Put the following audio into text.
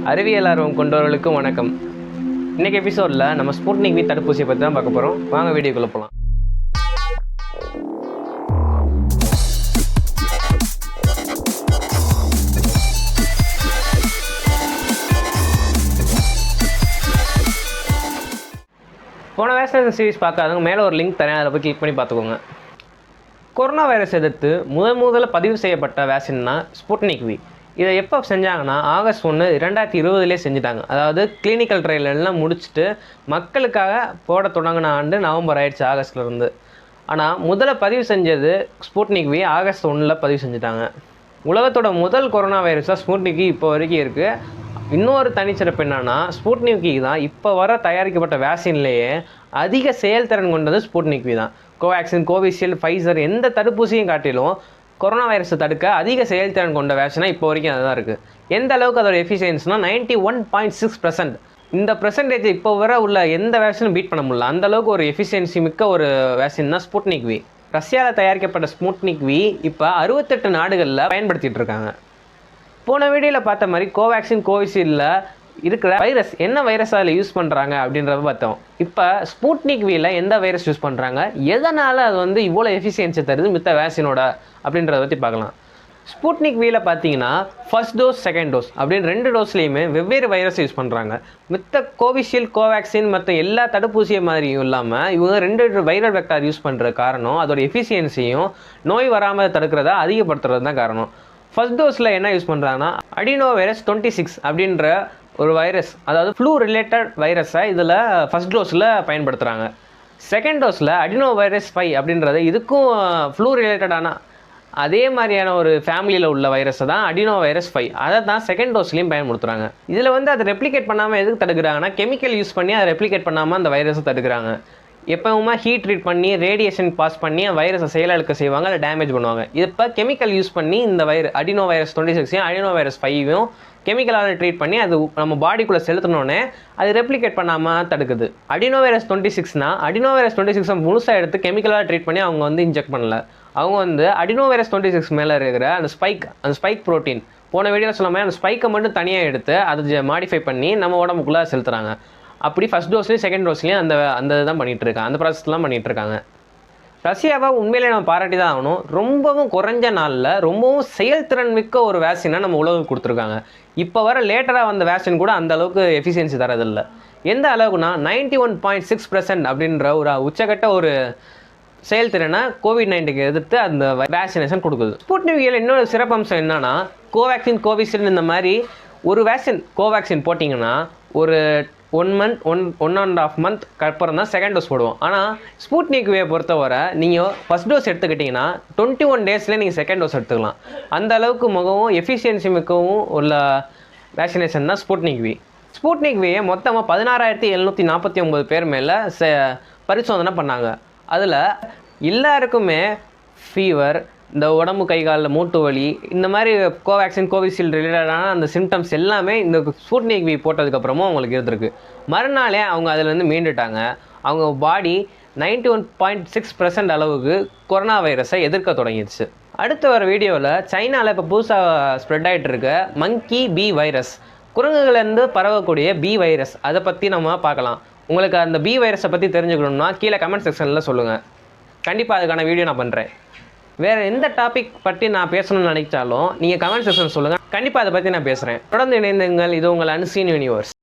அறிவியல் ஆர்வம் கொண்டவர்களுக்கு வணக்கம். இன்னைக்கு எபிசோடில் நம்ம ஸ்புட்னிக் V தடுப்பூசியை பற்றி தான் பார்க்க போகிறோம். வாங்க வீடியோக்குள்ளே போகலாம். போன வேக்சினேஷன் சீரிஸ் பார்க்காதவங்க மேலே ஒரு லிங்க் தரேன், அதில் போய் கிளிக் பண்ணி பார்த்துக்கோங்க. கொரோனா வைரஸ் எதிர்த்து முதல்ல பதிவு செய்யப்பட்ட வேக்சின்னா ஸ்புட்னிக் V. இதை எப்போ செஞ்சாங்கன்னா ஆகஸ்ட் 1, 2020 செஞ்சுட்டாங்க. அதாவது கிளினிக்கல் ட்ரையல் எல்லாம் முடிச்சுட்டு மக்களுக்காக போட தொடங்கின ஆண்டு நவம்பர் ஆயிடுச்சு, ஆகஸ்ட்லேருந்து. ஆனால் முதல்ல பதிவு செஞ்சது ஸ்புட்னிக் V ஆகஸ்ட் 1 பதிவு செஞ்சுட்டாங்க. உலகத்தோட முதல் கொரோனா வைரஸாக ஸ்புட்னிக் V இப்போ வரைக்கும் இருக்குது. இன்னொரு தனிச்சிறப்பு என்னன்னா, ஸ்புட்னிக் V தான் இப்போ வர தயாரிக்கப்பட்ட வேக்சின்லேயே அதிக செயல்திறன் கொண்டது ஸ்புட்னிக் V தான். கோவேக்சின், கோவிஷீல்டு, ஃபைசர் எந்த தடுப்பூசியும் காட்டிலும் கொரோனா வைரஸை தடுக்க அதிக செயல்திறன் கொண்ட வேக்சினாக இப்போ வரைக்கும் அதுதான் இருக்குது. எந்த அளவுக்கு அதோட எஃபிஷியன்ஸ்னா 91.6%. இந்த பெர்சன்டேஜ் இப்போ வர உள்ள எந்த வேக்சினும் பீட் பண்ண முடியல. அந்த அளவுக்கு ஒரு எஃபிஷியன்சி மிக்க ஒரு வேக்சின் தான் ஸ்புட்னிக் V. ரஷ்யாவில் தயாரிக்கப்பட்ட ஸ்புட்னிக் V இப்போ 68 நாடுகளில் பயன்படுத்திகிட்டு இருக்காங்க. போன வீடியோவில் பார்த்த மாதிரி கோவேக்சின், கோவிஷீல்டில் இருக்கிற வைரஸ் என்ன வைரஸ் அதில் யூஸ் பண்ணுறாங்க அப்படின்றத பார்த்தோம். இப்போ ஸ்புட்னிக் Vயில் எந்த வைரஸ் யூஸ் பண்ணுறாங்க, எதனால் அது இவ்வளோ எஃபிஷியன்சி தருது மித்த வேக்சினோட அப்படின்றத பற்றி பார்க்கலாம். ஸ்புட்னிக் Vயில் பார்த்தீங்கன்னா ஃபர்ஸ்ட் டோஸ், செகண்ட் டோஸ் அப்படின்னு 2 டோஸ்லேயுமே வெவ்வேறு வைரஸ் யூஸ் பண்ணுறாங்க. மித்த கோவிஷீல்டு, கோவேக்சின் மற்ற எல்லா தடுப்பூசியை மாதிரியும் இல்லாமல் இவங்க 2 வைரல் வெக்டார் யூஸ் பண்ணுற காரணம் அதோட எஃபிஷியன்சியும் நோய் வராமல் தடுக்கிறத அதிகப்படுத்துறது தான் காரணம். ஃபர்ஸ்ட் டோஸில் என்ன யூஸ் பண்ணுறாங்கன்னா அடினோ வைரஸ் 26 அப்படின்ற ஒரு வைரஸ், அதாவது ஃப்ளூ ரிலேட்டட் வைரஸை இதில் ஃபர்ஸ்ட் டோஸில் பயன்படுத்துகிறாங்க. செகண்ட் டோஸில் அடினோ வைரஸ் 5 அப்படின்றது இதுக்கும் ஃப்ளூ ரிலேட்டடான அதே மாதிரியான ஒரு ஃபேமிலியில் உள்ள வைரஸை தான் அடினோ வைரஸ் 5 அதை தான் செகண்ட் டோஸ்லேயும் பயன்படுத்துகிறாங்க. இதில் அதை ரெப்ளிகேட் பண்ணாமல் எதுக்கு தடுக்கிறாங்கன்னா கெமிக்கல் யூஸ் பண்ணி அதை ரெப்ளிகேட் பண்ணாமல் அந்த வைரஸை தடுக்கிறாங்க. எப்பவுமே ஹீட் ட்ரீட் பண்ணி ரேடியேஷன் பாஸ் பண்ணி வைரஸை செயலிழக்க செய்வாங்க, அதை டேமேஜ் பண்ணுவாங்க. இப்போ கெமிக்கல் யூஸ் பண்ணி இந்த அடினோ வைரஸ் 26 அடினோ வைரஸ் 5 கெமிக்கலால் ட்ரீட் பண்ணி அது நம்ம பாடிக்குள்ளே செலுத்தினோடனே அது ரெப்ளிகேட் பண்ணாமல் தடுக்குது. அடினோ வைரஸ் 26னா அடினோ வைரஸ் 26 முழுசாக எடுத்து கெமிக்கலாக ட்ரீட் பண்ணி அவங்க இன்ஜெக்ட் பண்ணல. அவங்க அடினோ வைரஸ் 26 மேலே இருக்கிற அந்த ஸ்பைக் ப்ரோட்டீன், போன வீடியோவில் சொல்லாமல் அந்த ஸ்பைக்கை மட்டும் தனியாக எடுத்து அதை மாடிஃபை பண்ணி நம்ம உடம்புக்குள்ளே செலுத்துகிறாங்க. அப்படி ஃபஸ்ட் டோஸ்லேயும் செகண்ட் டோஸ்லேயும் அந்த இதுதான் பண்ணிகிட்ருக்காங்க, அந்த ப்ராசஸ்லாம் பண்ணிகிட்ருக்காங்க. ரஷ்யாவை உண்மையிலே நம்ம பாராட்டி தான் ஆகணும். ரொம்பவும் குறைஞ்ச நாளில் ரொம்பவும் செயல்திறன் மிக்க ஒரு வேக்சினை நம்ம உலகுக்கு கொடுத்துருக்காங்க. இப்போ வர லேட்டராக வந்த வேக்சின் கூட அந்த அளவுக்கு எஃபிஷியன்சி தரதில்லை. எந்த அளவுக்குனா 91.6% அப்படின்ற ஒரு உச்சகட்ட ஒரு செயல்திறனை கோவிட்-19க்கு எதிர்த்து அந்த வேக்சினேஷன் கொடுக்குது. ஸ்புட்னிக் Vயில் இன்னொரு சிறப்பம்சம் என்னன்னா, கோவேக்சின், கோவிஷீல்டு இந்த மாதிரி ஒரு வேக்சின் கோவேக்சின் போட்டிங்கன்னா ஒரு 1 month 1.5 month அப்புறம் தான் செகண்ட் டோஸ் போடுவோம். ஆனால் ஸ்புட்னிக் V பொறுத்தவரை நீங்கள் ஃபஸ்ட் டோஸ் எடுத்துக்கிட்டிங்கன்னா 21 daysலேயே நீங்கள் செகண்ட் டோஸ் எடுத்துக்கலாம். அந்த அளவுக்கு மிகவும் எஃபிஷியன்சி மிக்கவும் உள்ள வேக்சினேஷன் தான் ஸ்புட்னிக் V. ஸ்புட்னிக் V மொத்தமாக 16,749 பேர் மேலே பரிசோதனை பண்ணாங்க. அதில் எல்லாருக்குமே ஃபீவர், இந்த உடம்பு கை காலில் மூட்டு வலி, இந்த மாதிரி கோவேக்சின், கோவிஷீல்டு ரிலேட்டடான அந்த சிம்டம்ஸ் எல்லாமே இந்த ஸ்புட்னிக் V போட்டதுக்கப்புறமும் அவங்களுக்கு இருந்திருக்கு. மறுநாளே அவங்க அதிலேருந்து மீண்டுட்டாங்க. அவங்க பாடி 91.6% அளவுக்கு கொரோனா வைரஸை எதிர்க்க தொடங்கிடுச்சு. அடுத்த வர வீடியோவில் சைனாவில் இப்போ புதுசாக ஸ்ப்ரெட் ஆகிட்டு இருக்க மங்கி B வைரஸ், குரங்குலேருந்து பரவக்கூடிய B வைரஸ், அதை பற்றி நம்ம பார்க்கலாம். உங்களுக்கு அந்த B வைரஸை பற்றி தெரிஞ்சுக்கணும்னா கீழே கமெண்ட் செக்ஷனில் சொல்லுங்கள். கண்டிப்பாக அதுக்கான வீடியோ நான் பண்ணுறேன். வேறு எந்த டாபிக் பற்றி நான் பேசணும்னு நினைச்சாலும் நீங்கள் கமெண்ட் செக்ஷன் சொல்லுங்கள், கண்டிப்பாக அதை பற்றி நான் பேசுகிறேன். தொடர்ந்து இணைந்துங்கள். இது உங்கள் அன்சீன் யூனிவர்ஸ்.